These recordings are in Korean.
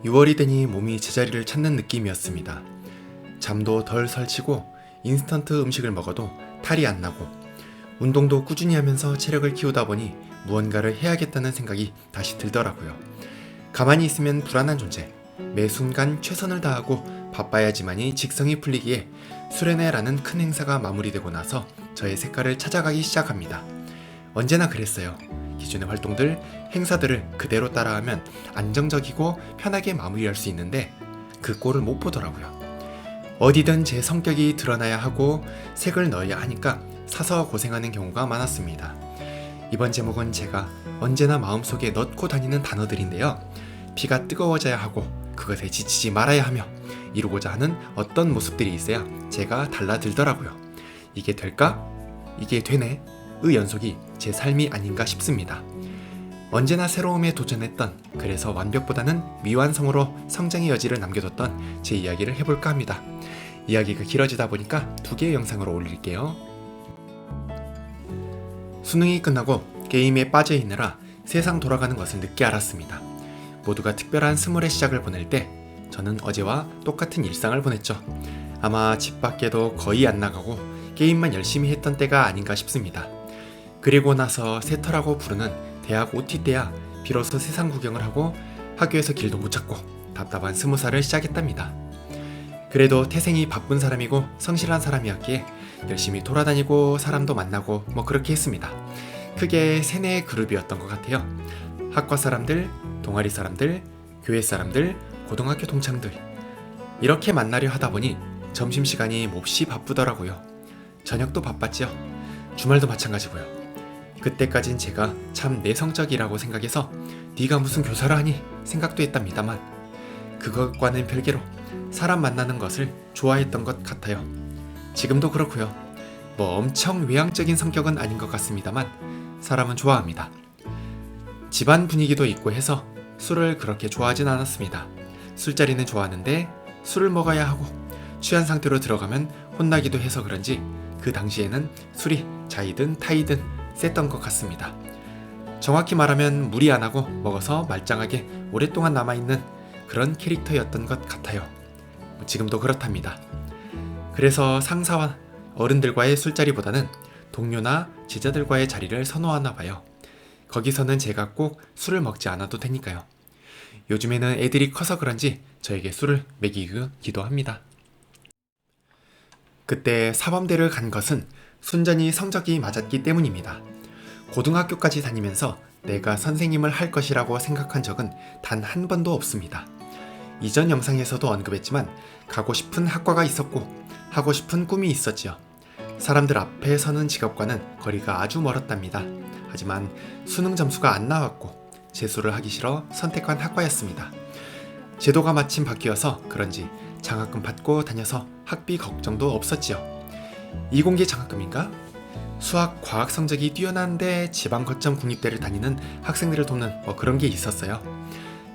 6월이 되니 몸이 제자리를 찾는 느낌이었습니다. 잠도 덜 설치고 인스턴트 음식을 먹어도 탈이 안 나고 운동도 꾸준히 하면서 체력을 키우다 보니 무언가를 해야겠다는 생각이 다시 들더라고요. 가만히 있으면 불안한 존재, 매 순간 최선을 다하고 바빠야지만이 직성이 풀리기에 수련회라는 큰 행사가 마무리되고 나서 저의 색깔을 찾아가기 시작합니다. 언제나 그랬어요. 기존의 활동들, 행사들을 그대로 따라하면 안정적이고 편하게 마무리할 수 있는데 그 꼴을 못 보더라고요. 어디든 제 성격이 드러나야 하고 색을 넣어야 하니까 사서 고생하는 경우가 많았습니다. 이번 제목은 제가 언제나 마음속에 넣고 다니는 단어들인데요. 피가 뜨거워져야 하고 그것에 지치지 말아야 하며 이루고자 하는 어떤 모습들이 있어야 제가 달라들더라고요. 이게 될까? 이게 되네? 의 연속이 제 삶이 아닌가 싶습니다. 언제나 새로움에 도전했던, 그래서 완벽보다는 미완성으로 성장의 여지를 남겨뒀던 제 이야기를 해볼까 합니다. 이야기가 길어지다 보니까 2개의 영상으로 올릴게요. 수능이 끝나고 게임에 빠져있느라 세상 돌아가는 것을 늦게 알았습니다. 모두가 특별한 스물의 시작을 보낼 때 저는 어제와 똑같은 일상을 보냈죠. 아마 집 밖에도 거의 안 나가고 게임만 열심히 했던 때가 아닌가 싶습니다. 그리고 나서 새터라고 부르는 대학 OT 때야 비로소 세상 구경을 하고 학교에서 길도 못 찾고 답답한 20살을 시작했답니다. 그래도 태생이 바쁜 사람이고 성실한 사람이었기에 열심히 돌아다니고 사람도 만나고 그렇게 했습니다. 크게 3-4 그룹이었던 것 같아요. 학과 사람들, 동아리 사람들, 교회 사람들, 고등학교 동창들, 이렇게 만나려 하다 보니 점심시간이 몹시 바쁘더라고요. 저녁도 바빴죠. 주말도 마찬가지고요. 그때까진 제가 참 내성적이라고 생각해서 네가 무슨 교사를 하니 생각도 했답니다만 그것과는 별개로 사람 만나는 것을 좋아했던 것 같아요. 지금도 그렇고요. 엄청 외향적인 성격은 아닌 것 같습니다만 사람은 좋아합니다. 집안 분위기도 있고 해서 술을 그렇게 좋아하진 않았습니다. 술자리는 좋아하는데 술을 먹어야 하고 취한 상태로 들어가면 혼나기도 해서 그런지 그 당시에는 술이 자이든 타이든 셌던 것 같습니다. 정확히 말하면 무리 안 하고 먹어서 말짱하게 오랫동안 남아있는 그런 캐릭터였던 것 같아요. 지금도 그렇답니다. 그래서 상사와 어른들과의 술자리보다는 동료나 제자들과의 자리를 선호하나 봐요. 거기서는 제가 꼭 술을 먹지 않아도 되니까요. 요즘에는 애들이 커서 그런지 저에게 술을 먹이기도 합니다. 그때 사범대를 간 것은 순전히 성적이 맞았기 때문입니다. 고등학교까지 다니면서 내가 선생님을 할 것이라고 생각한 적은 단 한 번도 없습니다. 이전 영상에서도 언급했지만 가고 싶은 학과가 있었고 하고 싶은 꿈이 있었지요. 사람들 앞에 서는 직업과는 거리가 아주 멀었답니다. 하지만 수능 점수가 안 나왔고 재수를 하기 싫어 선택한 학과였습니다. 제도가 마침 바뀌어서 그런지 장학금 받고 다녀서 학비 걱정도 없었지요. 이공계 장학금인가? 수학, 과학 성적이 뛰어난데 지방 거점 국립대를 다니는 학생들을 돕는 그런 게 있었어요.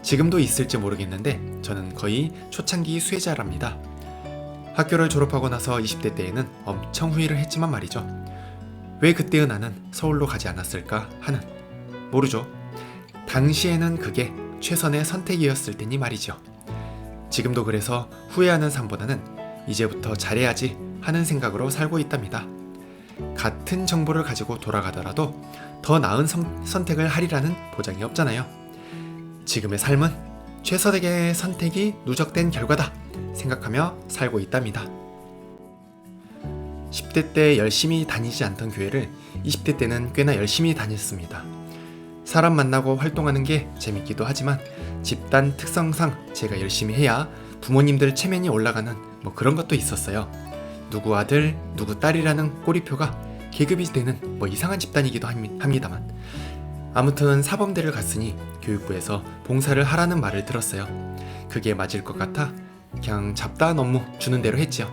지금도 있을지 모르겠는데 저는 거의 초창기 수혜자랍니다. 학교를 졸업하고 나서 20대 때에는 엄청 후회를 했지만 말이죠. 왜 그때의 나는 서울로 가지 않았을까 하는, 모르죠. 당시에는 그게 최선의 선택이었을 테니 말이죠. 지금도 그래서 후회하는 삶보다는 이제부터 잘해야지 하는 생각으로 살고 있답니다. 같은 정보를 가지고 돌아가더라도 더 나은 선택을 하리라는 보장이 없잖아요. 지금의 삶은 최선의 선택이 누적된 결과다 생각하며 살고 있답니다. 10대 때 열심히 다니지 않던 교회를 20대 때는 꽤나 열심히 다녔습니다. 사람 만나고 활동하는 게 재밌기도 하지만 집단 특성상 제가 열심히 해야 부모님들 체면이 올라가는 그런 것도 있었어요. 누구 아들, 누구 딸이라는 꼬리표가 계급이 되는 이상한 집단이기도 합니다만 아무튼 사범대를 갔으니 교육부에서 봉사를 하라는 말을 들었어요. 그게 맞을 것 같아 그냥 잡다한 업무 주는 대로 했지요.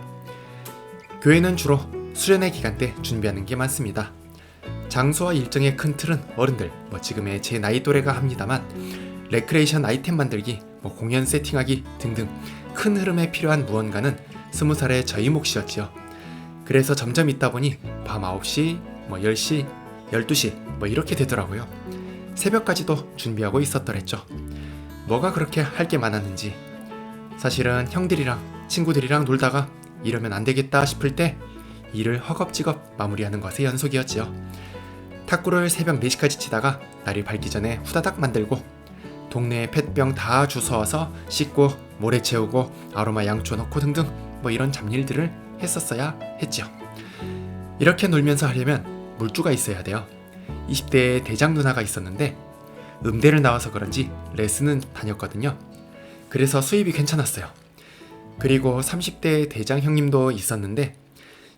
교회는 주로 수련회 기간 때 준비하는 게 많습니다. 장소와 일정의 큰 틀은 어른들, 지금의 제 나이 또래가 합니다만 레크레이션 아이템 만들기, 공연 세팅하기 등등 큰 흐름에 필요한 무언가는 20살의 저희 몫이었지요. 그래서 점점 있다 보니 밤 9시, 10시, 12시 이렇게 되더라고요. 새벽까지도 준비하고 있었더랬죠. 뭐가 그렇게 할 게 많았는지. 사실은 형들이랑 친구들이랑 놀다가 이러면 안 되겠다 싶을 때 일을 허겁지겁 마무리하는 것의 연속이었지요. 탁구를 새벽 4시까지 치다가 날이 밝기 전에 후다닥 만들고, 동네에 펫병 다 주워와서 씻고 모래 채우고 아로마 양초 넣고 등등 뭐 이런 잡일들을 했었어야 했지요. 이렇게 놀면서 하려면 물주가 있어야 돼요. 20대에 대장 누나가 있었는데 음대를 나와서 그런지 레슨은 다녔거든요. 그래서 수입이 괜찮았어요. 그리고 30대 대장 형님도 있었는데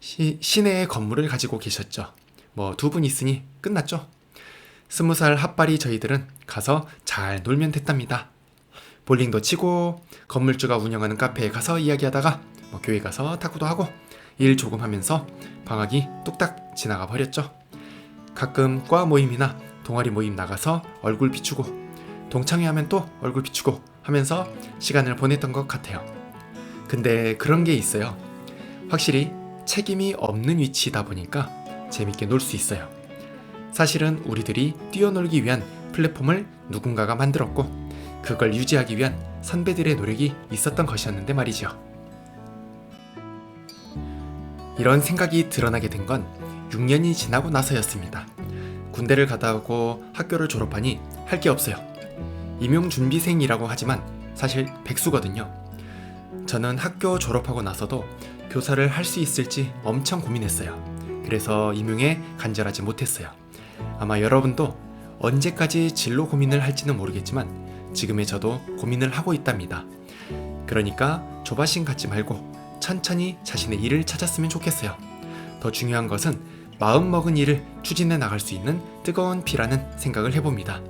시내에 건물을 가지고 계셨죠. 뭐 2분 있으니 끝났죠. 20살 핫바리 저희들은 가서 잘 놀면 됐답니다. 볼링도 치고 건물주가 운영하는 카페에 가서 이야기하다가 뭐 교회 가서 탁구도 하고 일 조금 하면서 방학이 뚝딱 지나가 버렸죠. 가끔 과 모임이나 동아리 모임 나가서 얼굴 비추고 동창회 하면 또 얼굴 비추고 하면서 시간을 보냈던 것 같아요. 근데 그런 게 있어요. 확실히 책임이 없는 위치다 보니까 재밌게 놀 수 있어요. 사실은 우리들이 뛰어놀기 위한 플랫폼을 누군가가 만들었고 그걸 유지하기 위한 선배들의 노력이 있었던 것이었는데 말이죠. 이런 생각이 드러나게 된 건 6년이 지나고 나서였습니다. 군대를 갔다 오고 학교를 졸업하니 할 게 없어요. 임용준비생이라고 하지만 사실 백수거든요. 저는 학교 졸업하고 나서도 교사를 할 수 있을지 엄청 고민했어요. 그래서 임용에 간절하지 못했어요. 아마 여러분도 언제까지 진로 고민을 할지는 모르겠지만 지금의 저도 고민을 하고 있답니다. 그러니까 조바심 갖지 말고 천천히 자신의 일을 찾았으면 좋겠어요. 더 중요한 것은 마음먹은 일을 추진해 나갈 수 있는 뜨거운 피라는 생각을 해봅니다.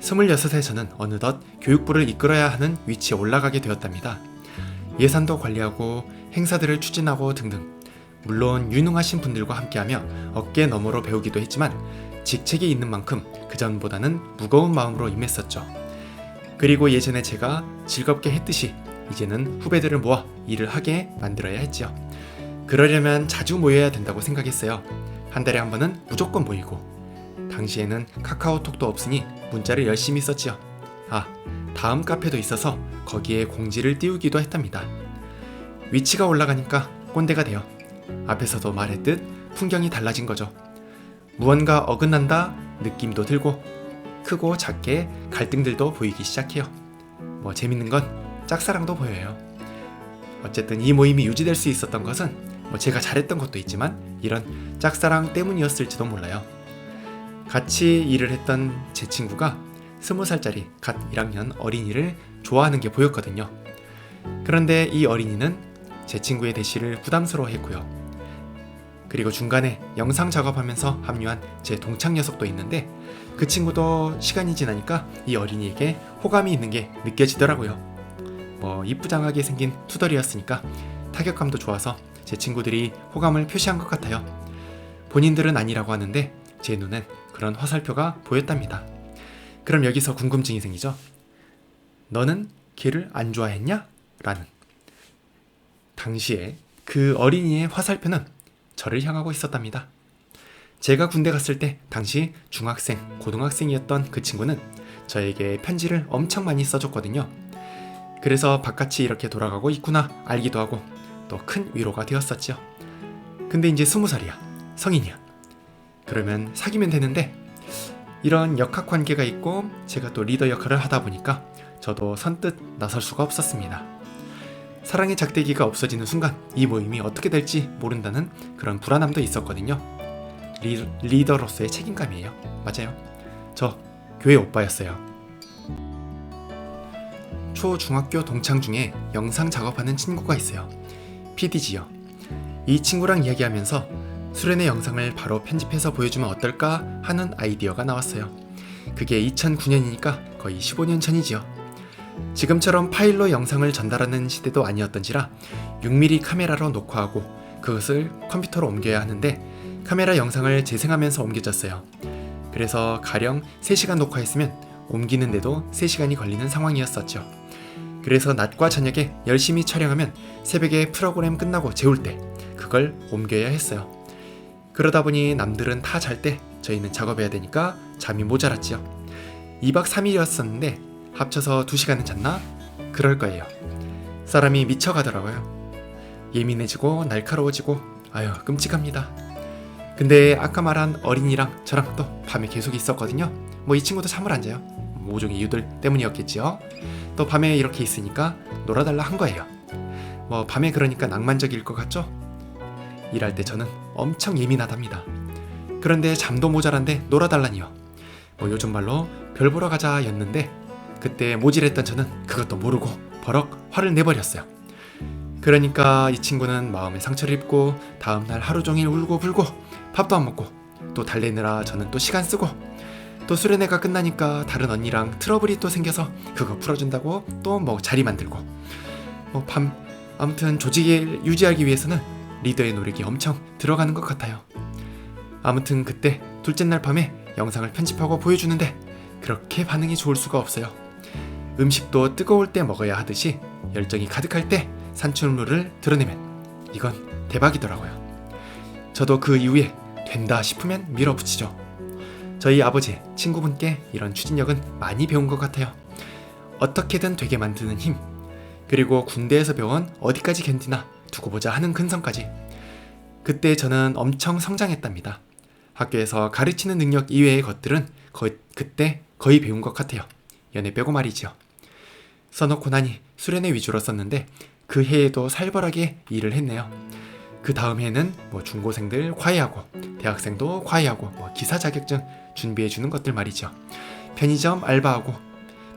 26세 저는 어느덧 교육부를 이끌어야 하는 위치에 올라가게 되었답니다. 예산도 관리하고 행사들을 추진하고 등등. 물론 유능하신 분들과 함께하며 어깨 너머로 배우기도 했지만 직책이 있는 만큼 그전보다는 무거운 마음으로 임했었죠. 그리고 예전에 제가 즐겁게 했듯이 이제는 후배들을 모아 일을 하게 만들어야 했죠. 그러려면 자주 모여야 된다고 생각했어요. 한 달에 한 번은 무조건 모이고, 당시에는 카카오톡도 없으니 문자를 열심히 썼지요. 다음 카페도 있어서 거기에 공지를 띄우기도 했답니다. 위치가 올라가니까 꼰대가 돼요. 앞에서도 말했듯 풍경이 달라진 거죠. 무언가 어긋난다 느낌도 들고 크고 작게 갈등들도 보이기 시작해요. 뭐 재밌는 건 짝사랑도 보여요. 어쨌든 이 모임이 유지될 수 있었던 것은 뭐 제가 잘했던 것도 있지만 이런 짝사랑 때문이었을지도 몰라요. 같이 일을 했던 제 친구가 20살짜리 갓 1학년 어린이를 좋아하는 게 보였거든요. 그런데 이 어린이는 제 친구의 대시를 부담스러워했고요. 그리고 중간에 영상 작업하면서 합류한 제 동창 녀석도 있는데 그 친구도 시간이 지나니까 이 어린이에게 호감이 있는 게 느껴지더라고요. 뭐 이쁘장하게 생긴 투덜이었으니까 타격감도 좋아서 제 친구들이 호감을 표시한 것 같아요. 본인들은 아니라고 하는데 제 눈엔 그런 화살표가 보였답니다. 그럼 여기서 궁금증이 생기죠. 너는 걔를 안 좋아했냐? 라는. 당시에 그 어린이의 화살표는 저를 향하고 있었답니다. 제가 군대 갔을 때 당시 중학생, 고등학생이었던 그 친구는 저에게 편지를 엄청 많이 써줬거든요. 그래서 바깥이 이렇게 돌아가고 있구나 알기도 하고 또 큰 위로가 되었었죠. 근데 이제 20살이야. 성인이야. 그러면 사귀면 되는데 이런 역학관계가 있고 제가 또 리더 역할을 하다 보니까 저도 선뜻 나설 수가 없었습니다. 사랑의 작대기가 없어지는 순간 이 모임이 어떻게 될지 모른다는 그런 불안함도 있었거든요. 리더로서의 책임감이에요. 맞아요. 저 교회 오빠였어요. 초중학교 동창 중에 영상 작업하는 친구가 있어요. PD지요. 이 친구랑 이야기하면서 수련의 영상을 바로 편집해서 보여주면 어떨까 하는 아이디어가 나왔어요. 그게 2009년이니까 거의 15년 전이지요. 지금처럼 파일로 영상을 전달하는 시대도 아니었던지라 6mm 카메라로 녹화하고 그것을 컴퓨터로 옮겨야 하는데 카메라 영상을 재생하면서 옮겨졌어요. 그래서 가령 3시간 녹화했으면 옮기는데도 3시간이 걸리는 상황이었었죠. 그래서 낮과 저녁에 열심히 촬영하면 새벽에 프로그램 끝나고 재울 때 그걸 옮겨야 했어요. 그러다 보니 남들은 다 잘 때 저희는 작업해야 되니까 잠이 모자랐지요. 2박 3일이었었는데 합쳐서 2시간은 잤나? 그럴 거예요. 사람이 미쳐가더라고요. 예민해지고 날카로워지고 아유 끔찍합니다. 근데 아까 말한 어린이랑 저랑 또 밤에 계속 있었거든요. 뭐 이 친구도 잠을 안 자요. 모종의 이유들 때문이었겠지요. 또 밤에 이렇게 있으니까 놀아달라 한 거예요. 뭐 밤에 그러니까 낭만적일 것 같죠? 일할 때 저는 엄청 예민하답니다. 그런데 잠도 모자란데 놀아달라니요. 뭐 요즘 말로 별 보러 가자 였는데 그때 모질했던 저는 그것도 모르고 버럭 화를 내버렸어요. 그러니까 이 친구는 마음에 상처를 입고 다음날 하루 종일 울고 불고 밥도 안 먹고 또 달래느라 저는 또 시간 쓰고 또 수련회가 끝나니까 다른 언니랑 트러블이 또 생겨서 그거 풀어준다고 또 뭐 자리 만들고 아무튼 조직을 유지하기 위해서는 리더의 노력이 엄청 들어가는 것 같아요. 아무튼 그때 둘째 날 밤에 영상을 편집하고 보여주는데 그렇게 반응이 좋을 수가 없어요. 음식도 뜨거울 때 먹어야 하듯이 열정이 가득할 때 산출물을 드러내면 이건 대박이더라고요. 저도 그 이후에 된다 싶으면 밀어붙이죠. 저희 아버지, 친구분께 이런 추진력은 많이 배운 것 같아요. 어떻게든 되게 만드는 힘, 그리고 군대에서 배운 어디까지 견디나 두고 보자 하는 근성까지. 그때 저는 엄청 성장했답니다. 학교에서 가르치는 능력 이외의 것들은 그때 거의 배운 것 같아요. 연애 빼고 말이죠. 써놓고 나니 수련회 위주로 썼는데 그 해에도 살벌하게 일을 했네요. 그 다음 해에는 뭐 중고생들 과외하고 대학생도 과외하고 뭐 기사 자격증 준비해주는 것들 말이죠. 편의점 알바하고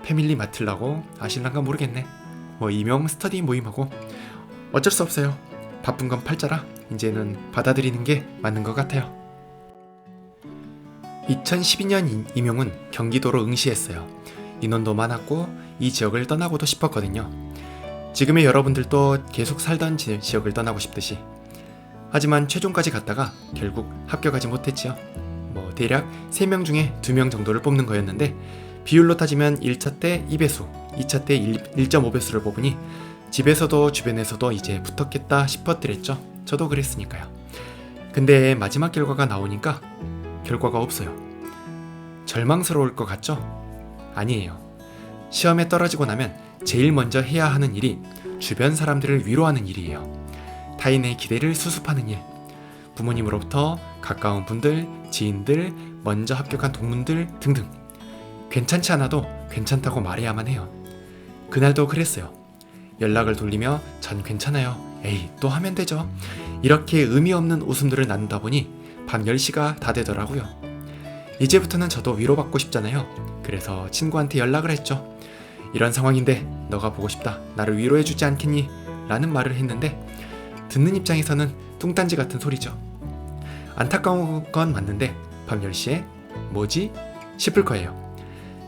패밀리 맡으려고 아실란가 모르겠네. 뭐 임용 스터디 모임하고 어쩔 수 없어요. 바쁜 건 팔자라 이제는 받아들이는 게 맞는 것 같아요. 2012년 임용은 경기도로 응시했어요. 인원도 많았고 이 지역을 떠나고도 싶었거든요. 지금의 여러분들도 계속 살던 지역을 떠나고 싶듯이. 하지만 최종까지 갔다가 결국 합격하지 못했지요. 뭐 대략 3명 중에 2명 정도를 뽑는 거였는데 비율로 따지면 1차 때 2배수, 2차 때 1.5배수를 뽑으니 집에서도 주변에서도 이제 붙었겠다 싶었더랬죠. 저도 그랬으니까요. 근데 마지막 결과가 나오니까 결과가 없어요. 절망스러울 것 같죠? 아니에요. 시험에 떨어지고 나면 제일 먼저 해야 하는 일이 주변 사람들을 위로하는 일이에요. 타인의 기대를 수습하는 일. 부모님으로부터 가까운 분들, 지인들, 먼저 합격한 동문들 등등. 괜찮지 않아도 괜찮다고 말해야만 해요. 그날도 그랬어요. 연락을 돌리며 전 괜찮아요. 에이 또 하면 되죠. 이렇게 의미 없는 웃음들을 나누다 보니 밤 10시가 다 되더라고요. 이제부터는 저도 위로받고 싶잖아요. 그래서 친구한테 연락을 했죠. 이런 상황인데 너가 보고 싶다. 나를 위로해주지 않겠니? 라는 말을 했는데 듣는 입장에서는 뚱딴지 같은 소리죠. 안타까운 건 맞는데 밤 10시에 뭐지? 싶을 거예요.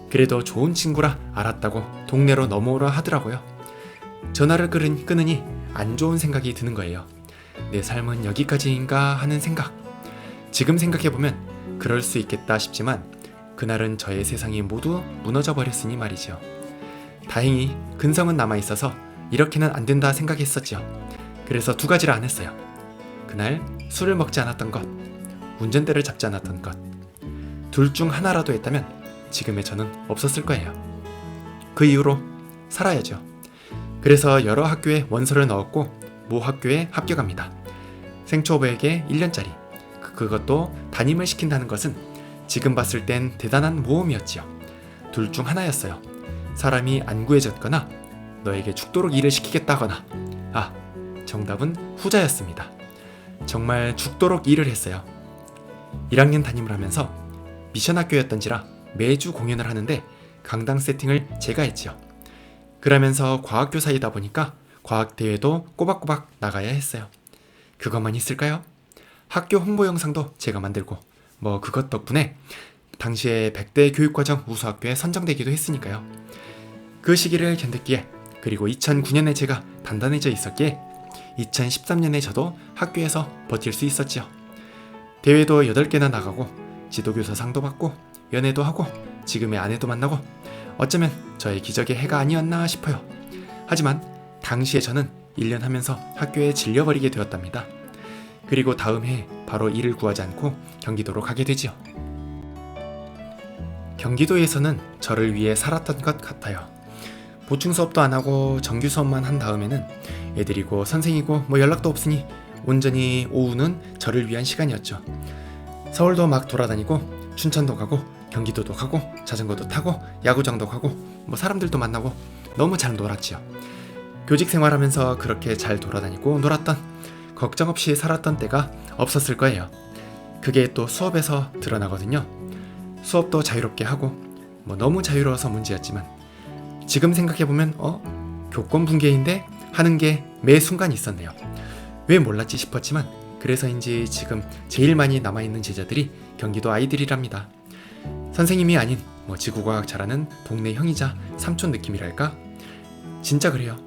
그래도 좋은 친구라 알았다고 동네로 넘어오라 하더라고요. 전화를 끊으니 안 좋은 생각이 드는 거예요. 내 삶은 여기까지인가 하는 생각. 지금 생각해보면 그럴 수 있겠다 싶지만 그날은 저의 세상이 모두 무너져 버렸으니 말이죠. 다행히 근성은 남아있어서 이렇게는 안 된다 생각했었죠. 그래서 2가지를 안 했어요. 그날 술을 먹지 않았던 것, 운전대를 잡지 않았던 것. 둘 중 하나라도 했다면 지금의 저는 없었을 거예요. 그 이후로 살아야죠. 그래서 여러 학교에 원서를 넣었고 모 학교에 합격합니다. 생초보에게 1년짜리. 그것도 담임을 시킨다는 것은 지금 봤을 땐 대단한 모험이었지요. 둘 중 하나였어요. 사람이 안 구해졌거나 너에게 죽도록 일을 시키겠다거나. 정답은 후자였습니다. 정말 죽도록 일을 했어요. 1학년 담임을 하면서 미션 학교였던지라 매주 공연을 하는데 강당 세팅을 제가 했지요. 그러면서 과학교사이다 보니까 과학대회도 꼬박꼬박 나가야 했어요. 그것만 있을까요? 학교 홍보 영상도 제가 만들고 뭐 그것 덕분에 당시에 100대 교육과정 우수학교에 선정되기도 했으니까요. 그 시기를 견뎠기에 그리고 2009년에 제가 단단해져 있었기에 2013년에 저도 학교에서 버틸 수 있었지요. 대회도 8개나 나가고 지도교사 상도 받고 연애도 하고 지금의 아내도 만나고 어쩌면 저의 기적의 해가 아니었나 싶어요. 하지만 당시에 저는 1년 하면서 학교에 질려버리게 되었답니다. 그리고 다음 해에 바로 일을 구하지 않고 경기도로 가게 되지요. 경기도에서는 저를 위해 살았던 것 같아요. 보충 수업도 안 하고 정규 수업만 한 다음에는 애들이고 선생이고 연락도 없으니 온전히 오후는 저를 위한 시간이었죠. 서울도 막 돌아다니고 춘천도 가고 경기도도 가고 자전거도 타고 야구장도 가고 사람들도 만나고 너무 잘 놀았지요. 교직 생활하면서 그렇게 잘 돌아다니고 놀았던, 걱정 없이 살았던 때가 없었을 거예요. 그게 또 수업에서 드러나거든요. 수업도 자유롭게 하고 너무 자유로워서 문제였지만 지금 생각해보면 교권 붕괴인데 하는 게 매 순간 있었네요. 왜 몰랐지 싶었지만 그래서인지 지금 제일 많이 남아있는 제자들이 경기도 아이들이랍니다. 선생님이 아닌 지구과학 잘하는 동네 형이자 삼촌 느낌이랄까? 진짜 그래요.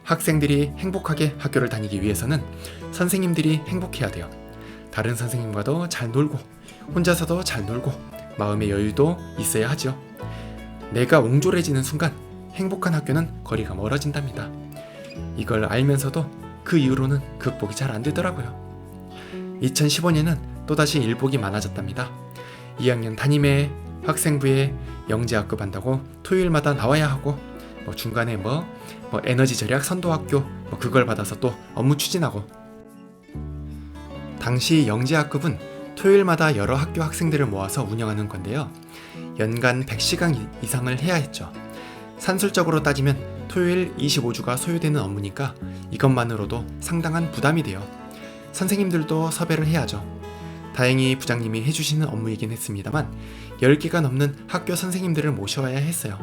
학생들이 행복하게 학교를 다니기 위해서는 선생님들이 행복해야 돼요. 다른 선생님과도 잘 놀고 혼자서도 잘 놀고 마음의 여유도 있어야 하죠. 내가 옹졸해지는 순간 행복한 학교는 거리가 멀어진답니다. 이걸 알면서도 그 이후로는 극복이 잘 안 되더라고요. 2015년은 또다시 일복이 많아졌답니다. 2학년 담임에 학생부에 영재학급 한다고 토요일마다 나와야 하고 중간에 에너지 절약 선도학교 그걸 받아서 또 업무 추진하고. 당시 영재학급은 토요일마다 여러 학교 학생들을 모아서 운영하는 건데요. 연간 100시간 이상을 해야 했죠. 산술적으로 따지면 토요일 25주가 소요되는 업무니까 이것만으로도 상당한 부담이 돼요. 선생님들도 섭외를 해야죠. 다행히 부장님이 해주시는 업무이긴 했습니다만 10개가 넘는 학교 선생님들을 모셔와야 했어요.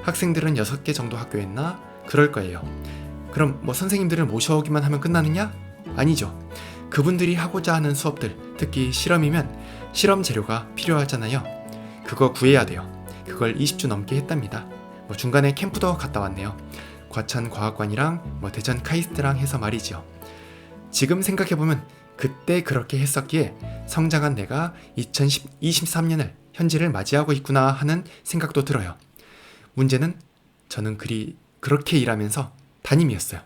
학생들은 6개 정도 학교였나? 그럴 거예요. 그럼 선생님들을 모셔오기만 하면 끝나느냐? 아니죠. 그분들이 하고자 하는 수업들, 특히 실험이면 실험 재료가 필요하잖아요. 그거 구해야 돼요. 그걸 20주 넘게 했답니다. 중간에 캠프도 갔다 왔네요. 과천과학관이랑 대전 카이스트랑 해서 말이죠. 지금 생각해보면 그때 그렇게 했었기에 성장한 내가 2023년을 현재를 맞이하고 있구나 하는 생각도 들어요. 문제는 저는 그렇게 일하면서 담임이었어요.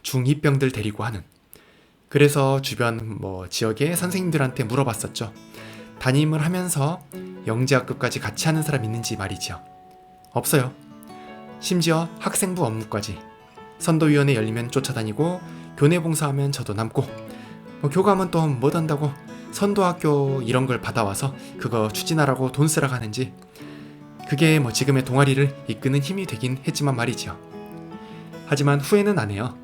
중2병들 데리고 하는. 그래서 주변 지역의 선생님들한테 물어봤었죠. 담임을 하면서 영재학급까지 같이 하는 사람 있는지 말이죠. 없어요. 심지어 학생부 업무까지. 선도위원회 열리면 쫓아다니고 교내 봉사하면 저도 남고 교감은 또 못 한다고 선도학교 이런 걸 받아와서 그거 추진하라고 돈 쓰라고 하는지. 그게 지금의 동아리를 이끄는 힘이 되긴 했지만 말이죠. 하지만 후회는 안 해요.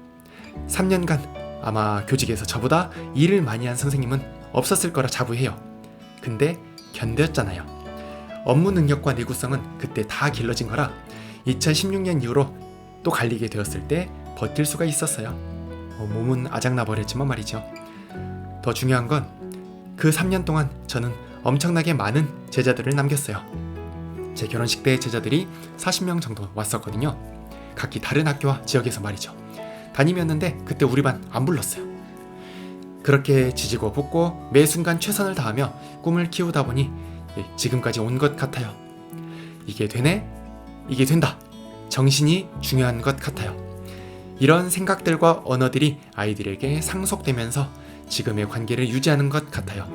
3년간 아마 교직에서 저보다 일을 많이 한 선생님은 없었을 거라 자부해요. 근데 견뎠잖아요. 업무 능력과 내구성은 그때 다 길러진 거라 2016년 이후로 또 갈리게 되었을 때 버틸 수가 있었어요. 몸은 아작나 버렸지만 말이죠. 더 중요한 건 그 3년 동안 저는 엄청나게 많은 제자들을 남겼어요. 제 결혼식 때 제자들이 40명 정도 왔었거든요. 각기 다른 학교와 지역에서 말이죠. 담임이었는데 그때 우리 반 안 불렀어요. 그렇게 지지고 볶고 매 순간 최선을 다하며 꿈을 키우다 보니 지금까지 온 것 같아요. 이게 되네? 이게 된다. 정신이 중요한 것 같아요. 이런 생각들과 언어들이 아이들에게 상속되면서 지금의 관계를 유지하는 것 같아요.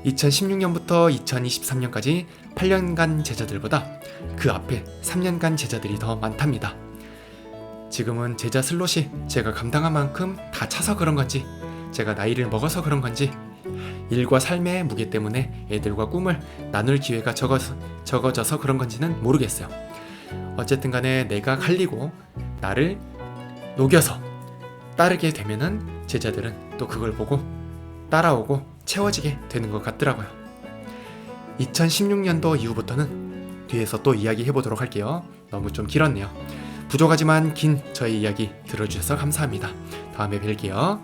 2016년부터 2023년까지 8년간 제자들보다 그 앞에 3년간 제자들이 더 많답니다. 지금은 제자 슬롯이 제가 감당한 만큼 다 차서 그런 건지, 제가 나이를 먹어서 그런 건지, 일과 삶의 무게 때문에 애들과 꿈을 나눌 기회가 적어져서 그런 건지는 모르겠어요. 어쨌든 간에 내가 갈리고 나를 녹여서 따르게 되면은 제자들은 또 그걸 보고 따라오고 채워지게 되는 것 같더라고요. 2016년도 이후부터는 뒤에서 또 이야기해보도록 할게요. 너무 좀 길었네요. 부족하지만 긴 저의 이야기 들어주셔서 감사합니다. 다음에 뵐게요.